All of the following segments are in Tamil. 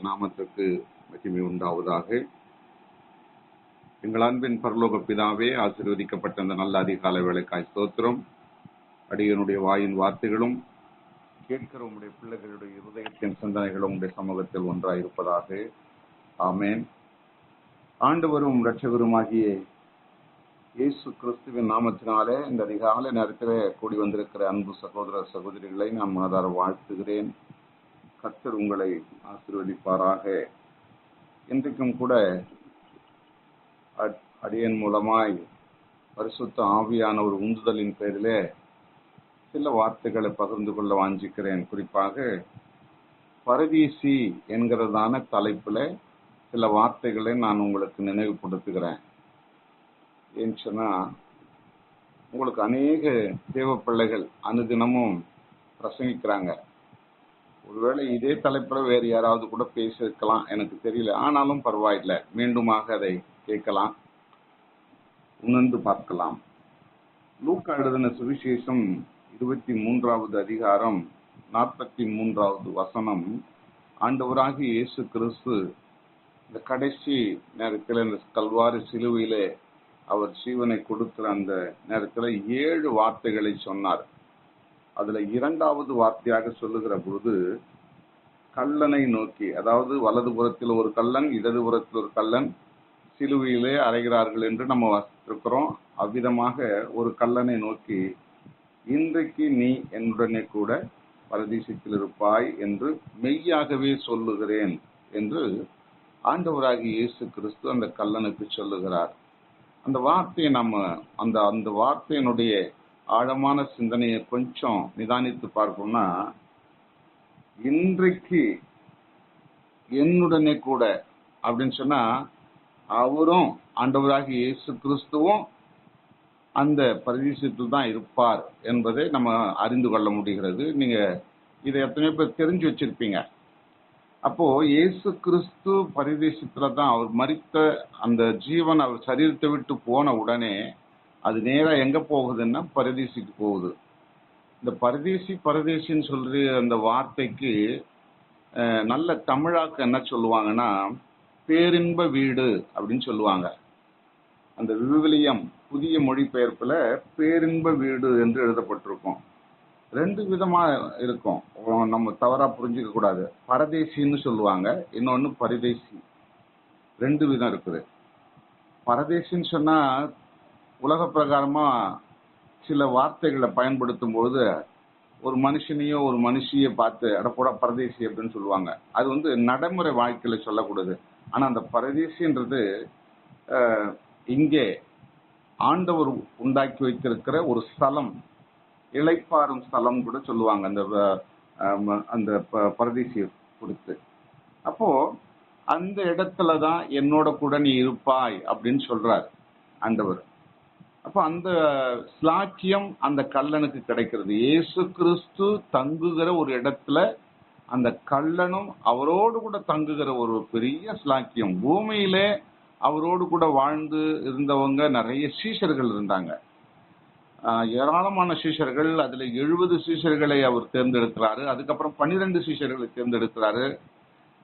நாமத்துக்கு மகிமை உண்டாவதாக. எங்கள் அன்பின் பரலோக பிதாவே, ஆசீர்வதிக்கப்பட்ட அந்த நல்ல அதிகாலை வேளைக்காய் ஸ்தோத்திரம். அடியனுடைய வாயின் வார்த்தைகளும் கேட்கிற உடைய பிள்ளைகளுடைய இருதயத்தின் சிந்தனைகளும் உடைய சமூகத்தில் ஒன்றாயிருப்பதாக. ஆமேன். ஆண்டவரும் இரட்சகருமாகிய இயேசு கிறிஸ்துவின் நாமத்தினாலே இந்த அதிகாலை நேரத்தில் கூடி வந்திருக்கிற அன்பு சகோதர சகோதரிகளை நான் மனதார வாழ்த்துகிறேன். கர்த்தர் உங்களை ஆசீர்வதிப்பாராக. இன்றைக்கும் கூட அடியன் மூலமாய் பரிசுத்த ஆவியான ஒரு உந்துதலின் பேரிலே சில வார்த்தைகளை பகிர்ந்து கொள்ள வாஞ்சிக்கிறேன். குறிப்பாக பரதீசி என்கிறதான தலைப்பில் சில வார்த்தைகளை நான் உங்களுக்கு நினைவுபடுத்துகிறேன். ஏன்னு சொன்னா, உங்களுக்கு அநேக தேவ பிள்ளைகள் அனுதினமும் பிரசங்கிக்கிறாங்க. ஒருவேளை இதே தலைப்பில் வேறு யாராவது கூட பேசியிருக்கலாம், எனக்கு தெரியல. ஆனாலும் பரவாயில்லை, மீண்டுமாக அதை கேட்கலாம், உணர்ந்து பார்க்கலாம். லூக்கா எழுதின சுவிசேஷம் 23வது அதிகாரம் 43வது வசனம். ஆண்டவராகிய இயேசு கிறிஸ்து இந்த கடைசி நேரத்தில் இந்த கல்வாரி சிலுவையிலே அவர் ஜீவனை கொடுக்கிற அந்த நேரத்தில் 7 வார்த்தைகளை சொன்னார். அதுல 2வது வார்த்தையாக சொல்லுகிற பொழுது கல்லனை நோக்கி, அதாவது வலதுபுறத்தில் ஒரு கல்லன், இடதுபுறத்தில் ஒரு கல்லன் சிலுவையிலே அறைகிறார்கள் என்று நம்ம வாசித்திருக்கிறோம். அவ்விதமாக ஒரு கல்லனை நோக்கி, இன்றைக்கு நீ என்னுடனே கூட பரதீசத்தில் இருப்பாய் என்று மெய்யாகவே சொல்லுகிறேன் என்று ஆண்டவராகிய இயேசு கிறிஸ்து அந்த கல்லனுக்கு சொல்லுகிறார். அந்த வார்த்தையை நம்ம அந்த வார்த்தையினுடைய ஆழமான சிந்தனையை கொஞ்சம் நிதானித்து பார்ப்போம்னா, இன்றைக்கு என்னுடனே கூட அப்படின்னு சொன்னா, அவரும் ஆண்டவராகிய இயேசு கிறிஸ்துவும் அந்த பரதீசத்தில் தான் இருப்பார் என்பதை நம்ம அறிந்து கொள்ள முடிகிறது. நீங்க இதை எத்தனை பேர் தெரிஞ்சு வச்சிருப்பீங்க. அப்போ இயேசு கிறிஸ்து பரதீசத்துல தான் அவர் மரித்த அந்த ஜீவன் அவர் சரீரத்தை விட்டு போன உடனே அது நேரா எங்க போகுதுன்னா பரதீசிக்கு போகுது. இந்த பரதேசின்னு சொல்ற அந்த வார்த்தைக்கு நல்ல தமிழாக்கு என்ன சொல்லுவாங்கன்னா, பேரின்ப வீடு அப்படின்னு சொல்லுவாங்க. அந்த விவிலியம் புதிய மொழிபெயர்ப்புல பேரின்ப வீடு என்று எழுதப்பட்டிருக்கும். 2 விதமா இருக்கும், நம்ம தவறா புரிஞ்சுக்க கூடாது. பரதேசின்னு சொல்லுவாங்க, இன்னொன்னு பரதேசி. 2 விதம் இருக்குது. பரதேசின்னு சொன்னா உலக பிரகாரமா சில வார்த்தைகளை பயன்படுத்தும் பொழுது ஒரு மனுஷனையோ ஒரு மனுஷியை பார்த்து அடப்போட பரதேசி அப்படின்னு சொல்லுவாங்க. அது நடைமுறை வாழ்க்கையில சொல்லக்கூடாது. ஆனா அந்த பரதேசின்றது இங்கே ஆண்டவர் உண்டாக்கி வைத்திருக்கிற ஒரு ஸ்தலம், இளைப்பாறும் ஸ்தலம் கூட சொல்லுவாங்க அந்த பரதேசியை கொடுத்து. அப்போ அந்த இடத்துலதான் என்னோட கூட நீ இருப்பாய் அப்படின்னு சொல்றார் ஆண்டவர். அப்ப அந்த ஸ்லாக்கியம் அந்த கல்லனுக்கு கிடைக்கிறது. இயேசு கிறிஸ்து தங்குகிற ஒரு இடத்துல அந்த கல்லனும் அவரோடு கூட தங்குகிற ஒரு பெரிய ஸ்லாக்கியம். பூமியிலே அவரோடு கூட வாழ்ந்து இருந்தவங்க நிறைய சீஷர்கள் இருந்தாங்க, ஏராளமான சீஷர்கள். அதுல 70 சீஷர்களை அவர் தேர்ந்தெடுக்கிறாரு. அதுக்கப்புறம் 12 சீஷர்களை தேர்ந்தெடுக்கிறாரு.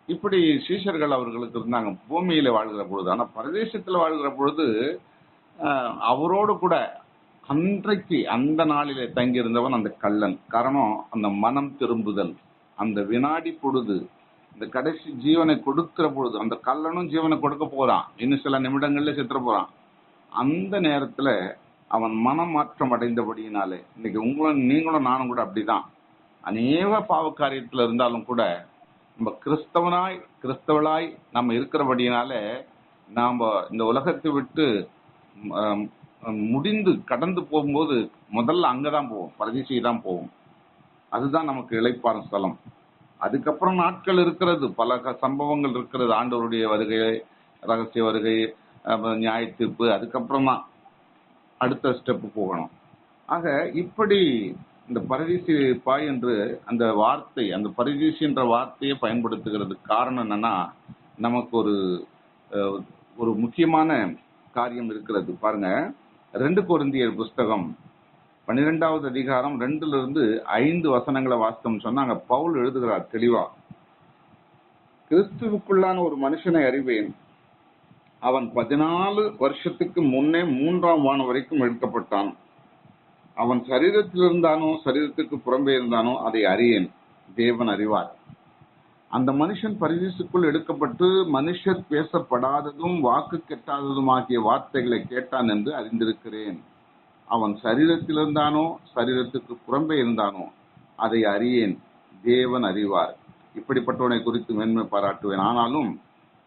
இப்படி சீஷர்கள் அவர்களுக்கு இருந்தாங்க பூமியில வாழ்கிற பொழுது. ஆனா பரதேசத்துல வாழ்கிற பொழுது அவரோடு கூட அன்றைக்கு அந்த நாளிலே தங்கியிருந்தவன் அந்த கல்லன். காரணம், அந்த மனம் திரும்புதல், அந்த வினாடி பொழுது, இந்த கடைசி ஜீவனை கொடுக்கிற பொழுது அந்த கல்லனும் ஜீவனை கொடுக்க போறான், இன்னும் சில நிமிடங்கள்ல செத்துற போறான். அந்த நேரத்துல அவன் மனம் மாற்றம் அடைந்தபடியினாலே, இன்னைக்கு நீங்களும் நானும் கூட அப்படிதான். அநேக பாவ காரியத்துல இருந்தாலும் கூட நம்ம கிறிஸ்தவளாய் நம்ம இருக்கிறபடியினால நாம இந்த உலகத்தை விட்டு முடிந்து கடந்து போகும்போது முதல்ல அங்கதான் போவோம், பரதீசை தான் போவோம். அதுதான் நமக்கு இளைப்பாறும் ஸ்தலம். அதுக்கப்புறம் நாட்கள் இருக்கிறது, பல சம்பவங்கள் இருக்கிறது. ஆண்டவருடைய வருகை, ரகசிய வருகை, நியாய தீர்ப்பு, அதுக்கப்புறம் தான் அடுத்த ஸ்டெப் போகணும். ஆக இப்படி இந்த பரதீசி பாய் என்று அந்த வார்த்தை, அந்த பரதீசி என்ற வார்த்தையை பயன்படுத்துகிறதுக்கு காரணம் என்னன்னா, நமக்கு ஒரு முக்கியமான காரியம் இருக்கிறது. பாருங்க, 2 கொரிந்தியர் புஸ்தகம் 12வது அதிகாரம் 2 to 5 வசனங்களை வாசித்தோம் சொன்னா, அங்க பவுல் எழுதுகிறார் தெளிவா. கிறிஸ்துவுக்குள்ளான ஒரு மனுஷனை அறிவேன், அவன் 14 வருஷத்துக்கு முன்னே 3ஆம் வானம் வரைக்கும் எடுக்கப்பட்டான். அவன் சரீரத்தில் இருந்தானோ சரீரத்துக்கு புறம்பே இருந்தானோ அதை அறியேன், தேவன் அறிவார். அந்த மனுஷன் பரதீசுக்குள் எடுக்கப்பட்டு மனுஷர் பேசப்படாததும் வாக்கு கெட்டாததும் ஆகிய வார்த்தைகளை கேட்டான் என்று அறிந்திருக்கிறேன். அவன் சரீரத்தில் இருந்தானோ சரீரத்துக்கு புறம்பே இருந்தானோ அதை அறியேன், தேவன் அறிவார். இப்படிப்பட்டவனை குறித்து மேன்மை பாராட்டுவேன், ஆனாலும்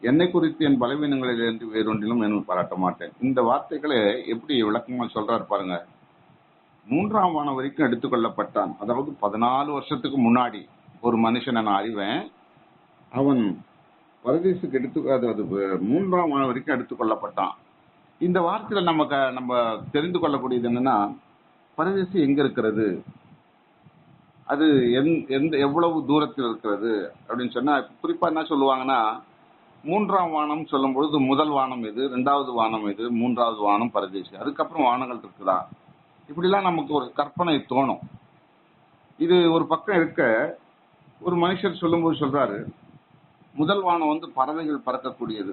என்னை குறித்து என் பலவீனங்களில் என்று வேறொன்றிலும் மேன்மை பாராட்ட மாட்டேன். இந்த வார்த்தைகளை எப்படி விளக்கமா சொல்றாரு பாருங்க. 3ஆம் வானம் வரைக்கும் எடுத்துக்கொள்ளப்பட்டான், அதாவது 14 வருஷத்துக்கு முன்னாடி ஒரு மனுஷனை நான் அறிவேன், அவன் பரதேசுக்கு அதாவது 3ஆம் வானம் வரைக்கும் எடுத்துக்கொள்ளப்பட்டான். இந்த வார்த்தையில நம்ம தெரிந்து கொள்ளக்கூடியது என்னன்னா, பரதேசு எங்க இருக்கிறது, அது எவ்வளவு தூரத்தில் இருக்கிறது அப்படின்னு சொன்னா, குறிப்பா என்ன சொல்லுவாங்கன்னா, 3ஆம் வானம் சொல்லும் பொழுது முதல் வானம் எது, 2வது வானம் எது, 3வது வானம் பரதேசு, அதுக்கப்புறம் வானங்கள் இருக்குதா, இப்படிலாம் நமக்கு ஒரு கற்பனை தோணும். இது ஒரு பக்கம் இருக்க, ஒரு மனுஷர் சொல்லும்போது சொல்றாரு, முதல் வானம் பறவைகள் பறக்கக்கூடியது,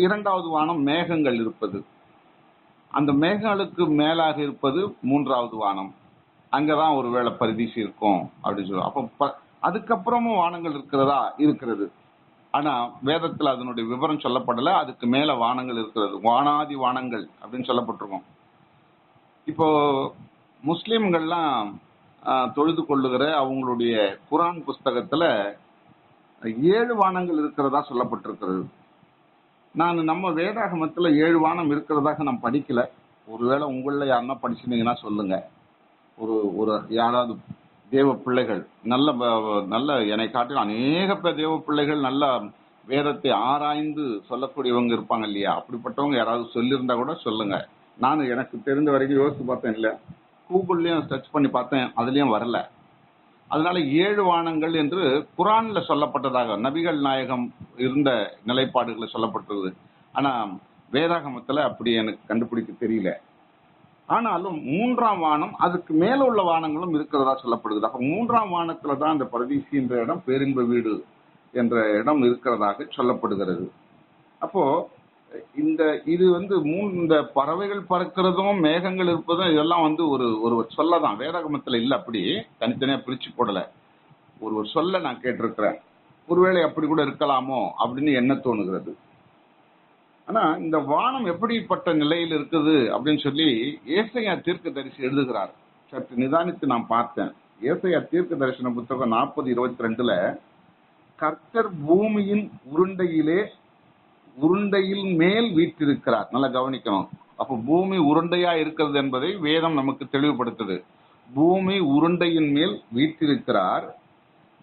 2வது வானம் மேகங்கள் இருப்பது, அந்த மேகங்களுக்கு மேலாக இருப்பது 3வது வானம், அங்கதான் ஒருவேளை பரதீசு இருக்கும் அப்படின்னு சொல்லுவோம். அப்ப அதுக்கப்புறமும் வானங்கள் இருக்கிறது. ஆனா வேதத்துல அதனுடைய விவரம் சொல்லப்படல, அதுக்கு மேல வானங்கள் இருக்கிறது, வானாதி வானங்கள் அப்படின்னு சொல்லப்பட்டிருக்கும். இப்போ முஸ்லிம்கள்லாம் தொழுது கொள்ளுகிற அவங்களுடைய குரான் புஸ்தகத்துல 7 வானங்கள் இருக்கிறதா சொல்லப்பட்டிருக்கிறது. நம்ம வேதாகமத்துல 7 வானம் இருக்கிறதாக நான் படிக்கல. ஒருவேளை உங்கள யாருன்னா படிச்சிருந்தீங்கன்னா சொல்லுங்க. ஒரு யாராவது தேவ பிள்ளைகள், நல்ல என்னை காட்டிலும் அநேக பேர் தேவ பிள்ளைகள் நல்ல வேதத்தை ஆராய்ந்து சொல்லக்கூடியவங்க இருப்பாங்க இல்லையா, அப்படிப்பட்டவங்க யாராவது சொல்லியிருந்தா கூட சொல்லுங்க. நான் எனக்கு தெரிந்த வரைக்கும் யோசித்து பார்த்தேன், இல்ல கூகுள்லயும் சர்ச் பண்ணி பார்த்தேன், அதுலயும் வரல. அதனால 7 வானங்கள் என்று குரான்ல சொல்லப்பட்டதாக நபிகள் நாயகம் இருந்த நிலைப்பாடுகளை சொல்லப்பட்டது. ஆனா வேதாகமத்துல அப்படி எனக்கு கண்டுபிடிக்க தெரியல. ஆனாலும் 3ஆம் வானம், அதுக்கு மேல உள்ள வானங்களும் இருக்கிறதா சொல்லப்படுகிறது. அப்ப 3ஆம் வானத்துல தான் இந்த பரதீசி என்ற இடம், பேரின்ப வீடு என்ற இடம் இருக்கிறதாக சொல்லப்படுகிறது. அப்போ இது இந்த பறவைகள் பறக்கிறதும் மேகங்கள் இருப்பதும் இதெல்லாம் ஒரு சொல்லதான், வேதாகமத்துல இல்ல, அப்படி தனித்தனியா பிரிச்சு போடல. ஒரு சொல்ல நான் கேட்டிருக்கிறேன், ஒருவேளை அப்படி கூட இருக்கலாமோ அப்படின்னு என்ன தோணுகிறது. ஆனா இந்த வானம் எப்படிப்பட்ட நிலையில் இருக்குது அப்படின்னு சொல்லி ஏசாயா தீர்க்கதரிசி எழுதுகிறார். சற்று நிதானித்து நான் பார்த்தேன். ஏசாயா தீர்க்க தரிசன புத்தகம் 40:22 கர்த்தர் பூமியின் உருண்டையில் மேல் வீற்றிருக்கிறார். நல்லா கவனிக்கணும். அப்ப பூமி உருண்டையா இருக்கிறது என்பதை வேதம் நமக்கு தெளிவுபடுத்துது. பூமி உருண்டையின் மேல் வீற்றிருக்கிறார்,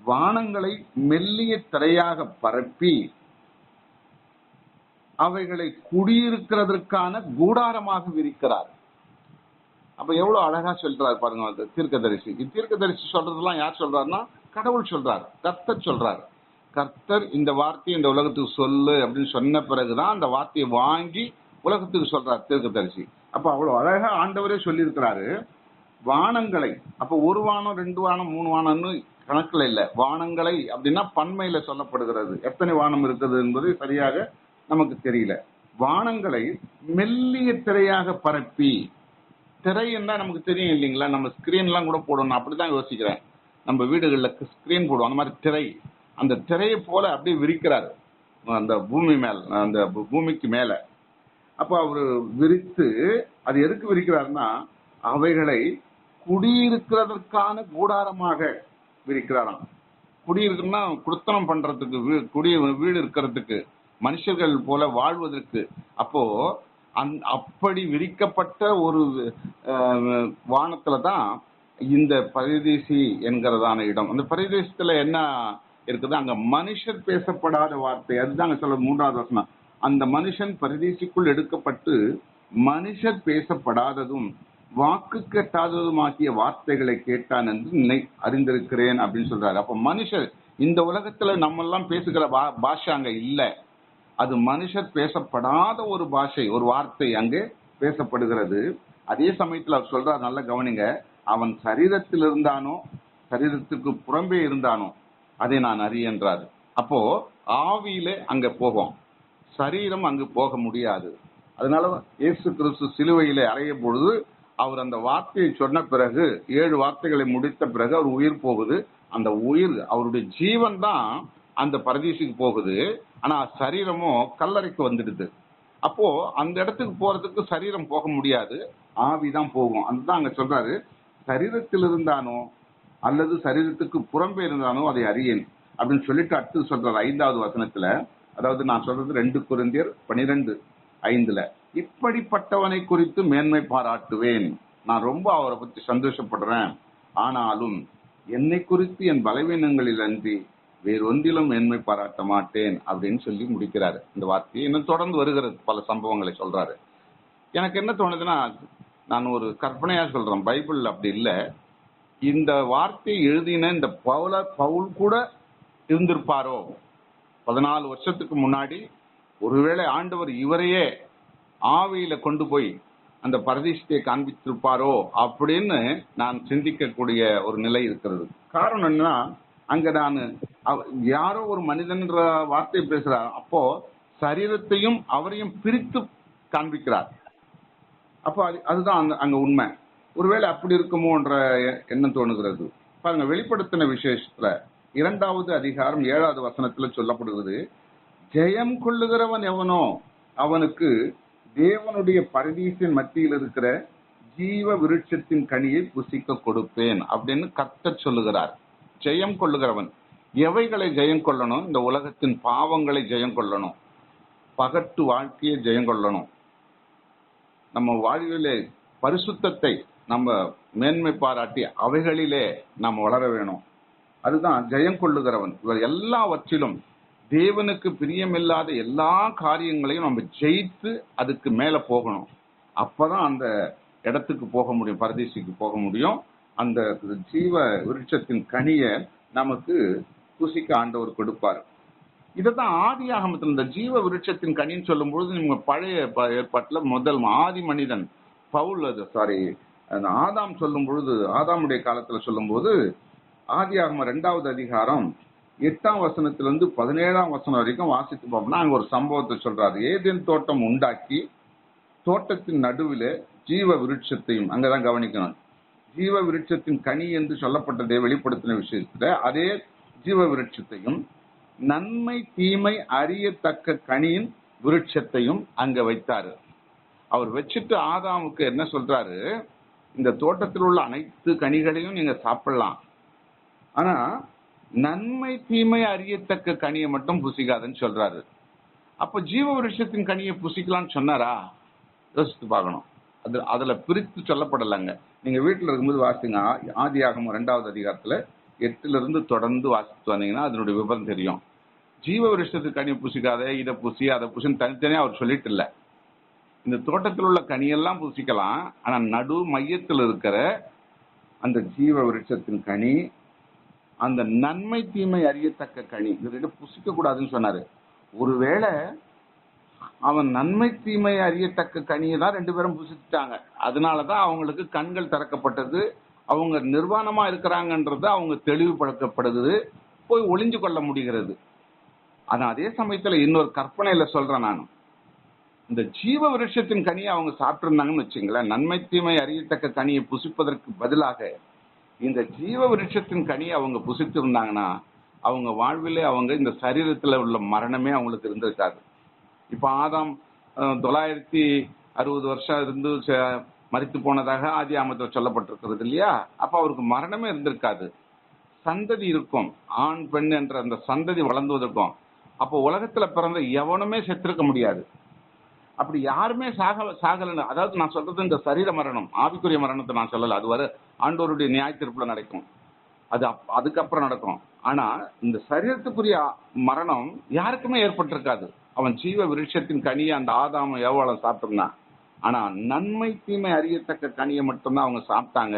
வானங்களை மெல்லிய திரையாக பரப்பி அவைகளை குடியிருக்கிறதற்கான கூடாரமாக விரிக்கிறார். அப்ப எவ்வளவு அழகா சொல்றாரு பாருங்க தீர்க்கதரிசி. தீர்க்கதரிசி சொல்றதெல்லாம் யார் சொல்றாருன்னா, கடவுள் சொல்றார், கர்த்தர் சொல்றார். கர்த்தர் இந்த வார்த்தையை இந்த உலகத்துக்கு சொல்லு அப்படின்னு சொன்ன பிறகுதான் அந்த வார்த்தையை வாங்கி உலகத்துக்கு சொல்றார் தீர்க்கதரிசி. அப்ப அவ்வளவு அழகா ஆண்டவரே சொல்லி இருக்கிறாரு வானங்களை. அப்ப 1 வானம் 2 வானம் 3 வானம்னு கணக்குல இல்ல, வானங்களை அப்படின்னா பன்மையில சொல்லப்படுகிறது. எத்தனை வானம் இருக்குது என்பது சரியாக நமக்கு தெரியல. வானங்களை மெல்லிய திரையாக பரப்பி, திரை என்ன நமக்கு தெரியும் இல்லைங்களா, நம்ம ஸ்கிரீன் எல்லாம் கூட போடணும், அப்படிதான் யோசிக்கிறேன். நம்ம வீடுகள்ல ஸ்கிரீன் போடுவோம், அந்த மாதிரி திரை, அந்த திரையை போல அப்படியே விரிக்கிறார் அந்த பூமி மேல, அந்த பூமிக்கு மேல. அப்ப அவரு விரித்து, அது எதுக்கு விரிக்கிறாருன்னா, அவைகளை குடியிருக்கிறதற்கான கூடாரமாக விரிக்கிறாராம். குடியிருக்குன்னா குடுத்தனம் பண்றதுக்கு, வீடு இருக்கிறதுக்கு, மனுஷர்கள் போல வாழ்வதற்கு. அப்போ அப்படி விரிக்கப்பட்ட ஒரு வானத்துலதான் இந்த பரதேசி என்கிறதான இடம். அந்த பரதேசத்துல என்ன இருக்குது, அங்க மனுஷர் பேசப்படாத வார்த்தை, அதுதான் சொல்ல 3வது வசனம். அந்த மனுஷன் பரதேசிக்குள் எடுக்கப்பட்டு மனுஷர் பேசப்படாததும் வாக்கு கெட்டாததுமாக்கிய வார்த்தைகளை கேட்டான் என்று அறிந்திருக்கிறேன் அப்படின்னு சொல்றாரு. அப்ப மனுஷர், இந்த உலகத்துல நம்ம எல்லாம் பேசுகிற பாஷை அங்க இல்ல, அது மனுஷர் பேசப்படாத ஒரு பாஷை, ஒரு வார்த்தை அங்கே பேசப்படுகிறது. அதே சமயத்தில் அவர் சொல்றார், நல்ல கவனிங்க, அவன் சரீரத்தில் இருந்தானோ சரீரத்துக்கு புறம்பே இருந்தானோ அதை நான் அறியன்றாரு. அப்போ ஆவியிலே அங்க போகும், சரீரம் அங்கு போக முடியாது. அதனால இயேசு கிறிஸ்து சிலுவையிலே அறைய பொழுது அவர் அந்த வார்த்தையை சொன்ன பிறகு 7 வார்த்தைகளை முடித்த பிறகு அவர் உயிர் போகுது. அந்த உயிர், அவருடைய ஜீவன் தான் அந்த பரதீசுக்கு போகுது. ஆனா சரீரமோ கல்லறைக்கு வந்துடுது. அப்போ அந்த இடத்துக்கு போறதுக்கு சரீரம் போக முடியாது, ஆவிதான் போகும். அதுதான் அங்க சொல்றாரு, சரீரத்தில் இருந்தானோ அல்லது சரீரத்துக்கு புறம்பே இருந்தானோ அதை அறியேன் அப்படின்னு சொல்லிட்டு அடுத்து சொல்றாரு 5வது வசனத்துல. அதாவது நான் சொல்றது 2 கொரிந்தியர் 12:5. இப்படிப்பட்டவனை குறித்து மேன்மை பாராட்டுவேன், நான் ரொம்ப அவரை பத்தி சந்தோஷப்படுறேன். ஆனாலும் என்னை குறித்து என் பலவீனங்களில் அன்றி வேறொன்றிலும் மேன்மை பாராட்ட மாட்டேன் அப்படின்னு சொல்லி முடிக்கிறாரு. இந்த வார்த்தையை இன்னும் தொடர்ந்து வருகிறது, பல சம்பவங்களை சொல்றாரு. எனக்கு என்ன தோணுதுன்னா, நான் ஒரு கற்பனையா சொல்றேன், பைபிள் அப்படி இல்லை. இந்த வார்த்தையை எழுதின இந்த பவுல் கூட இருந்திருப்பாரோ 14 வருஷத்துக்கு முன்னாடி? ஒருவேளை ஆண்டவர் இவரையே ஆவியில கொண்டு போய் அந்த பரதீசத்தை காண்பித்திருப்பாரோ அப்படின்னு நான் சிந்திக்கக்கூடிய ஒரு நிலை இருக்கிறது. காரணம் என்னன்னா, அங்க நான் யாரோ ஒரு மனிதன்ற வார்த்தையை பேசுறார், அப்போ சரீரத்தையும் அவரையும் பிரித்து காண்பிக்கிறார். அப்போ அதுதான் அங்க உண்மை. ஒருவேளை அப்படி இருக்குமோன்ற எண்ணம் தோணுகிறது. பாருங்க, வெளிப்படுத்தின விசேஷத்துல 2வது அதிகாரம் 7வது வசனத்துல சொல்லப்படுகிறது, ஜெயம் கொள்ளுகிறவன் எவனோ அவனுக்கு தேவனுடைய பரதீசின் மத்தியில் இருக்கிற ஜீவ விருட்சத்தின் கனியை புசிக்க கொடுப்பேன் அப்படின்னு கர்த்தர் சொல்லுகிறார். ஜெயம் கொள்ளுகிறவன் எவைகளை ஜெயம் கொள்ளணும்? இந்த உலகத்தின் பாவங்களை ஜெயம் கொள்ளணும், பகட்டு வாழ்க்கையை ஜெயம் கொள்ளணும், நம்ம வாழ்விலே பரிசுத்தத்தை நம்ம மேன்மை பாராட்டி அவைகளிலே நாம் வளர வேணும். அதுதான் ஜெயம் கொள்ளுகிறவன். இவர் எல்லாவற்றிலும் தேவனுக்கு பிரியமில்லாத எல்லா காரியங்களையும் நம்ம ஜெயித்து அதுக்கு மேல போகணும். அப்பதான் அந்த இடத்துக்கு போக முடியும், பரதீசுக்கு போக முடியும். அந்த ஜீவ விருட்சத்தின் கனியை நமக்கு புசிக்க ஆண்டவர் கொடுப்பார். இதைதான் ஆதியாகமத்தில் இந்த ஜீவ விருட்சத்தின் கனின்னு சொல்லும் பொழுது, நீங்க பழைய ஏற்பாட்டுல முதல் ஆதி மனிதன் ஆதாம் சொல்லும் பொழுது, ஆதாமுடைய காலத்துல சொல்லும் போது ஆதியாகமம் 2வது அதிகாரம் 8ஆம் வசனத்திலிருந்து 17ஆம் வசனம் வரைக்கும் வாசித்து பார்ப்போம்னா, அங்க ஒரு சம்பவத்தை சொல்றாரு. ஏதேன் தோட்டம் உண்டாக்கி தோட்டத்தின் நடுவில் ஜீவ விருட்சத்தையும், அங்கதான் கவனிக்கணும், ஜீவ விருட்சத்தின் கனி என்று சொல்லப்பட்டதை வெளிப்படுத்தின விஷயத்துல அதே ஜீவ விருட்சத்தையும் நன்மை தீமை அறியத்தக்க கனியின் விருட்சத்தையும் அங்க வைத்தாரு. அவர் வச்சுட்டு ஆதாமுக்கு என்ன சொல்றாரு, இந்த தோட்டத்தில் உள்ள அனைத்து கனிகளையும் நீங்க சாப்பிடலாம், ஆனா நன்மை தீமை அறியத்தக்க கனியை மட்டும் புசிக்காதுன்னு சொல்றாரு. அப்ப ஜீவ விருட்சத்தின் கனியை புசிக்கலாம்னு சொன்னாரா? யோசித்து பார்க்கணும். அதுல பிரித்து சொல்லப்படலைங்க. நீங்க வீட்டுல இருக்கும்போது வாசிங்க, ஆதியாகமம் 2வது அதிகாரத்துல 8லிருந்து தொடர்ந்து வாசித்து வந்தீங்கன்னா அதனுடைய விவரம் தெரியும். ஜீவ விருட்சத்துக்கு கனி புசிக்காத, இதை புசி அதை புசின்னு தனித்தனியா அவர் சொல்லிட்டு இல்ல. இந்த தோட்டத்தில் உள்ள கனியெல்லாம் புசிக்கலாம், ஆனா நடு மையத்தில் இருக்கிற அந்த ஜீவ விருட்சத்தின் கனி, அந்த நன்மை தீமை அறியத்தக்க கனி, இது புசிக்க கூடாதுன்னு சொன்னாரு. ஒருவேளை அவன் நன்மை தீமை அறியத்தக்க கனியை தான் 2 பேரும் புசிச்சுட்டாங்க. அதனாலதான் அவங்களுக்கு கண்கள் திறக்கப்பட்டது, அவங்க நிர்வாணமா இருக்கிறாங்கன்றது அவங்க தெளிவுபடுத்தப்படுது, போய் ஒளிஞ்சு கொள்ள முடிகிறது. ஆனா அதே சமயத்துல இன்னொரு கற்பனையில சொல்றேன் நான், இந்த ஜீவ விருட்சத்தின் கனியை அவங்க சாப்பிட்டு இருந்தாங்கன்னு வச்சுங்களேன், நன்மை தீமை அறியத்தக்க கனியை புசிப்பதற்கு பதிலாக இந்த ஜீவ விருட்சத்தின் கனியை அவங்க புசித்து இருந்தாங்கன்னா அவங்க வாழ்விலே அவங்க இந்த சரீரத்துல உள்ள மரணமே அவங்களுக்கு இருந்திருக்காது. இப்ப ஆதாம் 960 வருஷம் இருந்து மரித்து போனதாக ஆதியாகமத்தில் சொல்லப்பட்டிருக்கிறது இல்லையா? அப்ப அவருக்கு மரணமே இருந்திருக்காது, சந்ததி இருக்கும், ஆண் பெண் என்ற அந்த சந்ததி வளர்ந்துவதற்கும். அப்போ உலகத்துல பிறந்த எவனுமே செத்திருக்க முடியாது. அப்படி யாருமே சாகல. அதாவது நான் சொல்றது இந்த சரீர மரணம், ஆவிக்குரிய மரணத்தை நான் சொல்லல, அது வர ஆண்டவருடைய நியாய தீர்ப்புல நடக்கும், அது அதுக்கப்புறம் நடக்கும். ஆனா இந்த சரீரத்துக்குரிய மரணம் யாருக்குமே ஏற்பட்டிருக்காது. அவன் ஜீவ விருட்சத்தின் கனியை அந்த ஆதாம எவ்வளவு சாப்பிட்டான். ஆனா நன்மை தீமை அறியத்தக்க கனியை மட்டும்தான் அவங்க சாப்பிட்டாங்க.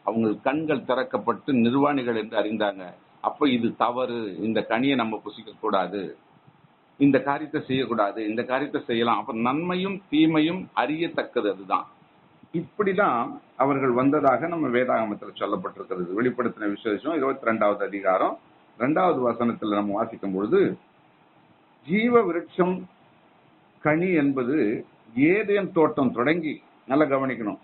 அவங்க கண்கள் திறக்கப்பட்டு நிர்வாணிகள் என்று அறிந்தாங்க. அப்ப இது தவறு, இந்த கனியை நம்ம புசிக்க கூடாது, இந்த காரியத்தை செய்யக்கூடாது, இந்த காரியத்தை செய்யலாம். அப்ப நன்மையும் தீமையும் அறியத்தக்கது அதுதான். இப்படிதான் அவர்கள் வந்ததாக நம்ம வேதாகமத்தில் சொல்லப்பட்டிருக்கிறது. வெளிப்படுத்தின விசேஷம் 22வது அதிகாரம் 2வது வசனத்துல நம்ம வாசிக்கும் பொழுது, ஜீவ விருட்சம் கனி என்பது ஏதேன் தோட்டம் தொடங்கி, நல்லா கவனிக்கணும்,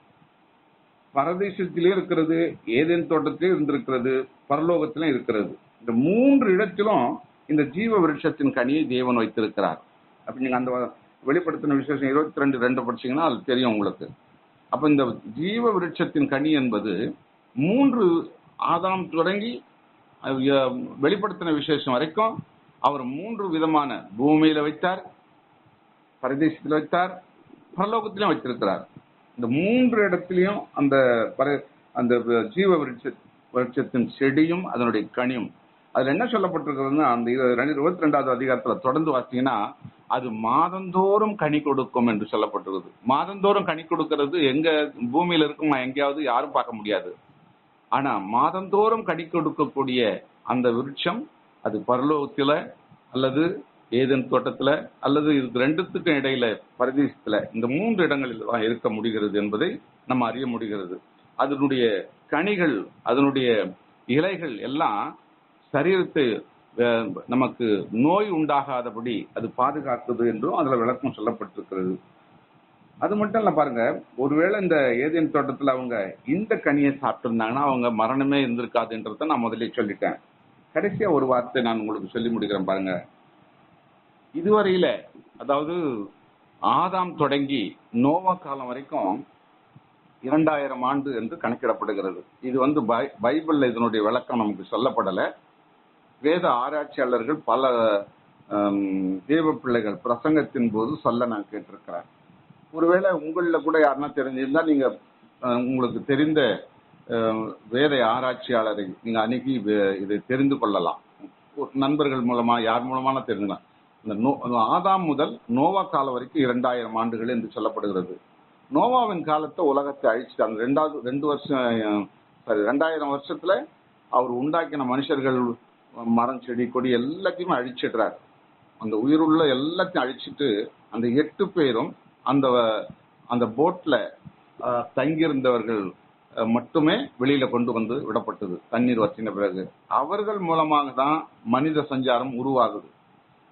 பரதேசத்திலே இருக்கிறது, ஏதேன் தோட்டத்திலே இருந்திருக்கிறது, பரலோகத்திலே இருக்கிறது. இந்த 3 இடத்திலும் இந்த ஜீவ விருட்சத்தின் கனியை தேவன் வைத்திருக்கிறார். அப்ப நீங்க அந்த வெளிப்படுத்தின விசேஷம் 22:2 படிச்சீங்கன்னா அது தெரியும் உங்களுக்கு. அப்ப இந்த ஜீவ விருட்சத்தின் கனி என்பது 3 ஆதாம் தொடங்கி வெளிப்படுத்தின விசேஷம் வரைக்கும் அவர் 3 விதமான, பூமியில வைத்தார், பரதேசத்தில் வைத்தார், பரலோகத்திலும் வைத்திருக்கிறார். இந்த 3 இடத்திலையும் அந்த ஜீவ விருட்சத்தின் செடியும் அதனுடைய கனியும், அதுல என்ன சொல்லப்பட்டிருக்கிறதுன்னா, அந்த 22வது அதிகாரத்துல தொடர்ந்து வாசிங்கன்னா, அது மாதந்தோறும் கனி கொடுக்கும் என்று சொல்லப்பட்டிருக்குது. மாதந்தோறும் கனி கொடுக்கிறது எங்க பூமியில இருக்குமா? எங்கேயாவது யாரும் பார்க்க முடியாது. ஆனா மாதந்தோறும் கனி கொடுக்கக்கூடிய அந்த விருட்சம் அது பரலோகத்துல அல்லது ஏதேன் தோட்டத்துல அல்லது இதுக்கு 2த்துக்கும் இடையில பரதேசத்துல, இந்த 3 இடங்களில் தான் இருக்க முடிகிறது என்பதை நம்ம அறிய முடிகிறது. அதனுடைய கனிகள், அதனுடைய இலைகள் எல்லாம் சரீரத்தை நமக்கு நோய் உண்டாகாதபடி அது பாதுகாக்குது என்றும் அதுல விளக்கம் சொல்லப்பட்டிருக்கிறது. அது மட்டும் இல்ல பாருங்க, ஒருவேளை இந்த ஏதேன் தோட்டத்துல அவங்க இந்த கனியை சாப்பிட்டு இருந்தாங்கன்னா அவங்க மரணமே இருந்திருக்காதுன்றத நான் முதலே சொல்லிட்டேன். கடைசியா ஒரு வார்த்தை நான் உங்களுக்கு சொல்லி முடிக்கிறேன் பாருங்க. இதுவரையில, அதாவது ஆதாம் தொடங்கி நோவா காலம் வரைக்கும் 2000 ஆண்டு என்று கணக்கிடப்படுகிறது. இது பைபிள்ல இதனுடைய விளக்கம் நமக்கு சொல்லப்படல. வேத ஆராய்ச்சியாளர்கள் பல தேவ பிள்ளைகள் பிரசங்கத்தின் போது சொல்ல நான் கேட்டிருக்கிறேன். ஒருவேளை உங்களில் கூட யாருன்னா தெரிஞ்சிருந்தா நீங்க உங்களுக்கு தெரிந்த வேத ஆராய்ச்சியாளரை நீங்க அணுகி இதை தெரிந்து கொள்ளலாம். நண்பர்கள் மூலமா, யார் மூலமான தெரிஞ்சுக்கலாம். இந்த ஆதாம் முதல் நோவா காலம் வரைக்கும் 2000 ஆண்டுகள் என்று சொல்லப்படுகிறது. நோவாவின் காலத்தை உலகத்தை அழிச்சிட்டாங்க. 2000 வருஷத்துல அவர் உண்டாக்கின மனுஷர்கள், மரம், செடி, கொடி எல்லாத்தையுமே அழிச்சிடுறாரு. அந்த உயிருள்ள எல்லாத்தையும் அழிச்சிட்டு அந்த 8 பேரும் அந்த போட்ல தங்கியிருந்தவர்கள் மட்டுமே வெளியில கொண்டு வந்து விடப்பட்டது. தண்ணீர் வற்றின பிறகு அவர்கள் மூலமாக தான் மனித சஞ்சாரம் உருவாகுது.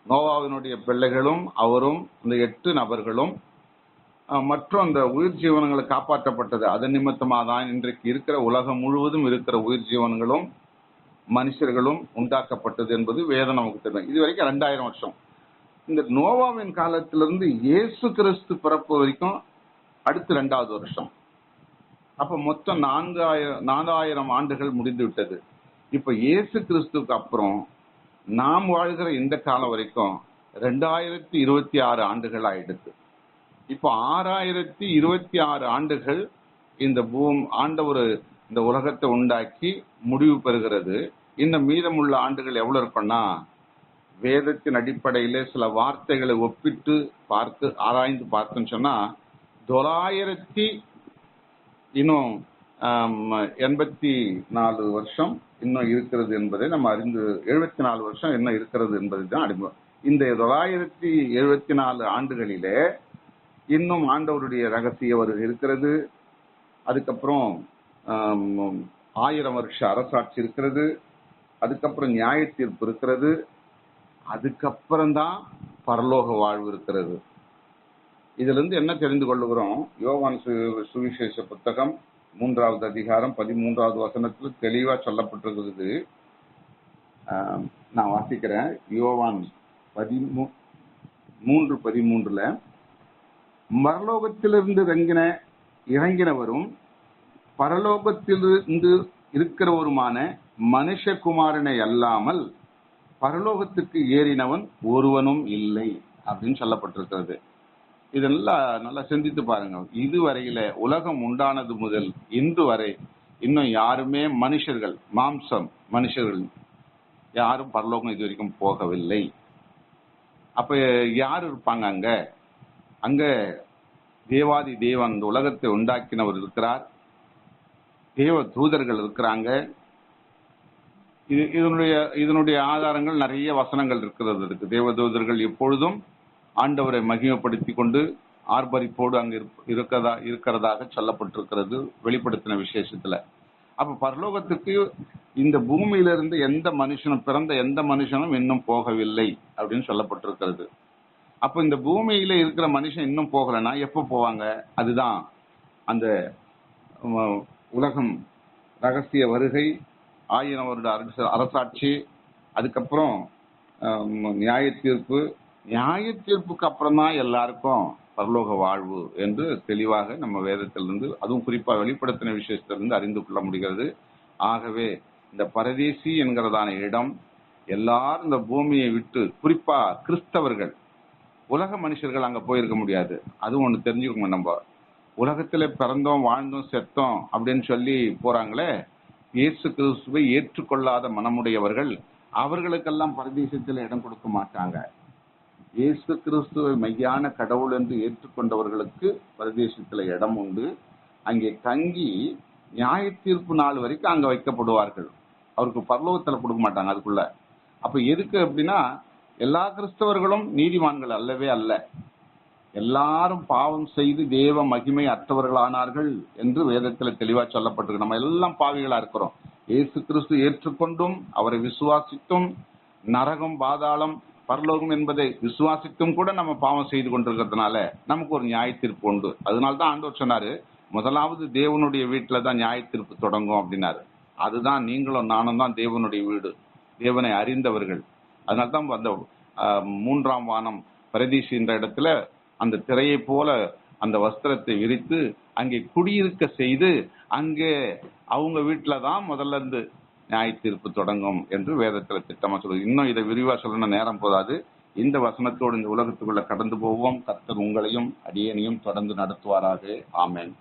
நோவாவினுடைய பிள்ளைகளும் அவரும் அந்த 8 நபர்களும் மற்றும் அந்த உயிர் ஜீவனங்களை காப்பாற்றப்பட்டது. அதன் நிமித்தமாக தான் இன்றைக்கு இருக்கிற உலகம் முழுவதும் இருக்கிற உயிர் ஜீவன்களும் மனுஷர்களும் உண்டாக்கப்பட்டது என்பது வேதம் நமக்கு தெரியும். இது வரைக்கும் 2000 வருஷம். இந்த நோவாவின் காலத்திலிருந்து இயேசு கிறிஸ்து பிறப்பு வரைக்கும் அடுத்து 2வது வருஷம். அப்ப மொத்தம் 4000 ஆண்டுகள் முடிந்து விட்டது. இப்ப இயேசு கிறிஸ்துக்கு அப்புறம் நாம் வாழ்கிற இந்த காலம் வரைக்கும் 2026 ஆண்டுகள் ஆயிடுது. இப்போ 6026 ஆண்டுகள் இந்த ஆண்டவர் இந்த உலகத்தை உண்டாக்கி முடிவு பெறுகிறது. இன்னும் மீதமுள்ள ஆண்டுகள் எவ்வளவு இருக்குன்னா, வேதத்தின் அடிப்படையிலே சில வார்த்தைகளை ஒப்பிட்டு ஆராய்ந்து பார்த்துன்னு சொன்னா 984 வருஷம் இன்னும் இருக்கிறது என்பதை நம்ம அறிந்து, 74 வருஷம் இன்னும் இருக்கிறது என்பதை தான் அறிமுகம். இந்த 974 ஆண்டுகளிலே இன்னும் ஆண்டவருடைய ரகசிய வருகை இருக்கிறது. அதுக்கப்புறம் 1000 வருஷ அரசாட்சி இருக்கிறது. அதுக்கப்புறம் நியாய தீர்ப்பு இருக்கிறது. அதுக்கப்புறம்தான் பரலோக வாழ்வு இருக்கிறது. இதுல இருந்து என்ன தெரிந்து கொள்ளுகிறோம்? யோவான் சுவிசேஷ புத்தகம் 3வது அதிகாரம் 13வது வசனத்தில் தெளிவா சொல்லப்பட்டிருக்கிறது. நான் வாசிக்கிறேன். யோவான் 3:13 பரலோகத்திலிருந்து இறங்கினவரும் பரலோகத்திலிருந்து இருக்கிறவருமான மனுஷகுமாரனை அல்லாமல் பரலோகத்துக்கு ஏறினவன் ஒருவனும் இல்லை அப்படின்னு சொல்லப்பட்டிருக்கிறது. இதெல்லாம் நல்லா சிந்தித்து பாருங்க. இதுவரையில உலகம் உண்டானது முதல் இன்று வரை இன்னும் யாருமே மனுஷர்கள் யாரும் பரலோகம் இது வரைக்கும் போகவில்லை. அப்ப யாரு இருப்பாங்க அங்க? அங்க தேவாதி தேவன் அந்த உலகத்தை உண்டாக்கினவர் இருக்கிறார். தேவ தூதர்கள் இருக்கிறாங்க. இதனுடைய ஆதாரங்கள் நிறைய வசனங்கள் இருக்கிறது. இருக்கு. தேவ தூதர்கள் எப்பொழுதும் ஆண்டவரை மகிமைப்படுத்தி கொண்டு ஆர்ப்பரிப்போடு அங்கு இருக்கிறதாக சொல்லப்பட்டிருக்கிறது வெளிப்படுத்தின விசேஷத்துல. அப்ப பரலோகத்துக்கு இந்த பூமியிலிருந்து பிறந்த எந்த மனுஷனும் இன்னும் போகவில்லை அப்படின்னு சொல்லப்பட்டிருக்கிறது. அப்ப இந்த பூமியில இருக்கிற மனுஷன் இன்னும் போகலைன்னா எப்ப போவாங்க? அதுதான் அந்த உலகம் ரகசிய வருகை, 1000 வருட அரசாட்சி, அதுக்கப்புறம் நியாய தீர்ப்பு. நியாய தீர்ப்புக்கு அப்புறம் தான் எல்லாருக்கும் பரலோக வாழ்வு என்று தெளிவாக நம்ம வேதத்திலிருந்து, அதுவும் குறிப்பா வெளிப்படுத்தின விஷயத்திலிருந்து அறிந்து கொள்ள முடிகிறது. ஆகவே இந்த பரதேசி என்கிறதான இடம் எல்லாரும் இந்த பூமியை விட்டு, குறிப்பா கிறிஸ்தவர்கள், உலக மனுஷர்கள் அங்க போயிருக்க முடியாது. அதுவும் ஒண்ணு தெரிஞ்சுக்கோங்க. நம்ம உலகத்துல பிறந்தோம், வாழ்ந்தோம், செத்தோம் அப்படின்னு சொல்லி போறாங்களே, இயேசு கிறிஸ்துவை ஏற்றுக்கொள்ளாத மனமுடையவர்கள், அவர்களுக்கெல்லாம் பரதேசத்தில் இடம் கொடுக்க மாட்டாங்க. இயேசு கிறிஸ்துவை மெய்யான கடவுள் என்று ஏற்றுக்கொண்டவர்களுக்கு பரதேசத்துல இடம் உண்டு. அங்கே தங்கி நியாய தீர்ப்பு நாள் வரைக்கும் அங்க வைக்கப்படுவார்கள். அவருக்கு பரலோகத்துல கொடுக்க மாட்டாங்க அதுக்குள்ள. அப்ப எதுக்கு அப்படின்னா, எல்லா கிறிஸ்தவர்களும் நீதிமான்கள் அல்லவே அல்ல. எல்லாரும் பாவம் செய்து தேவ மகிமை அற்றவர்களானார்கள் என்று வேதத்துல தெளிவா சொல்லப்பட்டிருக்கு. நம்ம எல்லாம் பாவிகளா இருக்கிறோம். இயேசு கிறிஸ்து ஏற்றுக்கொண்டும் அவரை விசுவாசித்தும், நரகம், பாதாளம், பரலோகம் என்பதை விசுவாசித்தும் கூட நம்ம பாவம் செய்து கொண்டிருக்கிறதுனால நமக்கு ஒரு நியாய தீர்ப்பு உண்டு. அதனால்தான் ஆண்டவர் சொன்னாரு, முதலாவது தேவனுடைய வீட்டுல தான் நியாய தீர்ப்பு தொடங்கும் அப்படின்னாரு. அதுதான் நீங்களும் நானும் தான் தேவனுடைய வீடு, தேவனை அறிந்தவர்கள். அதனால்தான் அந்த 3ஆம் வானம் பரதீசி என்ற இடத்துல அந்த திரையை போல அந்த வஸ்திரத்தை விரித்து அங்கே குடியிருக்க செய்து, அங்கே அவங்க வீட்டுல தான் முதல்ல இருந்து நியாய தீர்ப்பு தொடங்கும் என்று வேதத்துல திட்டமா சொல்லுது. இன்னும் இதை விரிவா சொல்லணும், நேரம் போதாது. இந்த வசனத்தோடு இந்த உலகத்துக்குள்ள கடந்து போவோம். கர்த்தர் உங்களையும் அடியேனையும் தொடர்ந்து நடத்துவாராக. ஆமென்.